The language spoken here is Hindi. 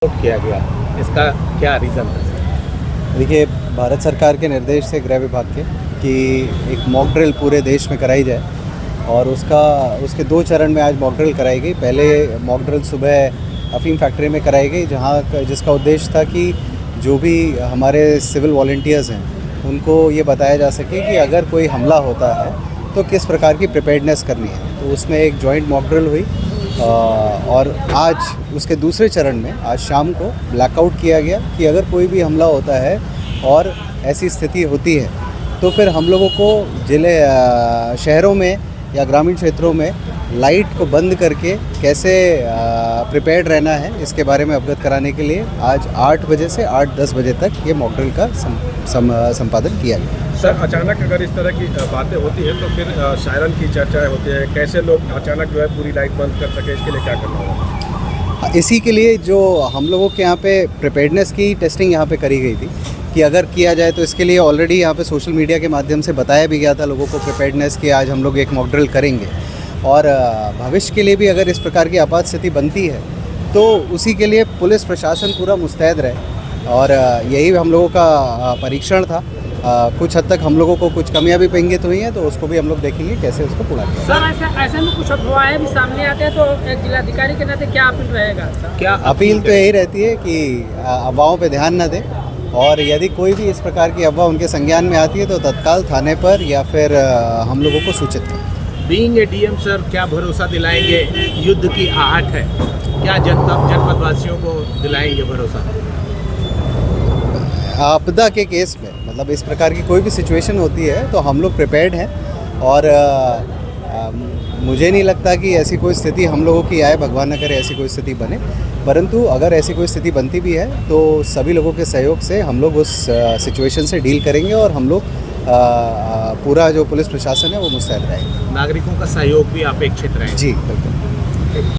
आउट किया गया, इसका क्या रीज़न था? देखिए, भारत सरकार के निर्देश से गृह विभाग के कि एक मॉक ड्रिल पूरे देश में कराई जाए और उसके 2 चरण में आज मॉक ड्रिल कराई गई। पहले मॉक ड्रिल सुबह अफ़ीम फैक्ट्री में कराई गई, जिसका उद्देश्य था कि जो भी हमारे सिविल वॉलंटियर्स हैं उनको ये बताया जा सके कि अगर कोई हमला होता है तो किस प्रकार की प्रिपेयर्डनेस करनी है। तो उसमें एक जॉइंट मॉक ड्रिल हुई और आज उसके दूसरे चरण में आज शाम को ब्लैकआउट किया गया कि अगर कोई भी हमला होता है और ऐसी स्थिति होती है तो फिर हम लोगों को शहरों में या ग्रामीण क्षेत्रों में लाइट को बंद करके कैसे प्रिपेयर्ड रहना है, इसके बारे में अवगत कराने के लिए आज 8 बजे से 8-10 बजे तक ये मॉक ड्रिल का संपादन किया गया। सर, अचानक अगर इस तरह की बातें होती हैं तो फिर सायरन की चर्चाएं होती हैं, कैसे लोग अचानक जो है पूरी लाइट बंद कर सके, इसके लिए क्या करना होगा? इसी के लिए जो हम लोगों के यहाँ पे प्रिपेयर्डनेस की टेस्टिंग यहाँ पे करी गई थी कि अगर किया जाए तो इसके लिए ऑलरेडी यहाँ पे सोशल मीडिया के माध्यम से बताया भी गया था लोगों को प्रिपेयर्डनेस कि आज हम लोग एक मॉक ड्रिल करेंगे और भविष्य के लिए भी अगर इस प्रकार की आपात स्थिति बनती है तो उसी के लिए पुलिस प्रशासन पूरा मुस्तैद रहे और यही हम लोगों का परीक्षण था। कुछ हद तक हम लोगों को कुछ कमियां भी इंगित हुई हैं तो उसको भी हम लोग देखेंगे कैसे उसको पूरा करें। सर, ऐसे में कुछ अफवाहें भी सामने आते हैं तो एक जिलाधिकारी के नाते क्या अपील रहेगा? क्या अपील तो यही रहती है कि अफवाहों पे ध्यान न दें और यदि कोई भी इस प्रकार की अफवाह उनके संज्ञान में आती है तो तत्काल थाने पर या फिर हम लोगों को सूचित करें। बीइंग ए डीएम सर, क्या भरोसा दिलाएंगे? युद्ध की आहट है, क्या जनपदवासियों को दिलाएंगे भरोसा? आपदा के केस में मतलब इस प्रकार की कोई भी सिचुएशन होती है तो हम लोग प्रिपेयर्ड हैं और मुझे नहीं लगता कि ऐसी कोई स्थिति हम लोगों की आए, भगवान न करे ऐसी कोई स्थिति बने, परंतु अगर ऐसी कोई स्थिति बनती भी है तो सभी लोगों के सहयोग से हम लोग उस सिचुएशन से डील करेंगे और हम लोग पूरा जो पुलिस प्रशासन है वो मुस्तैद रहेगा। नागरिकों का सहयोग भी अपेक्षित रहेगा। जी बिल्कुल।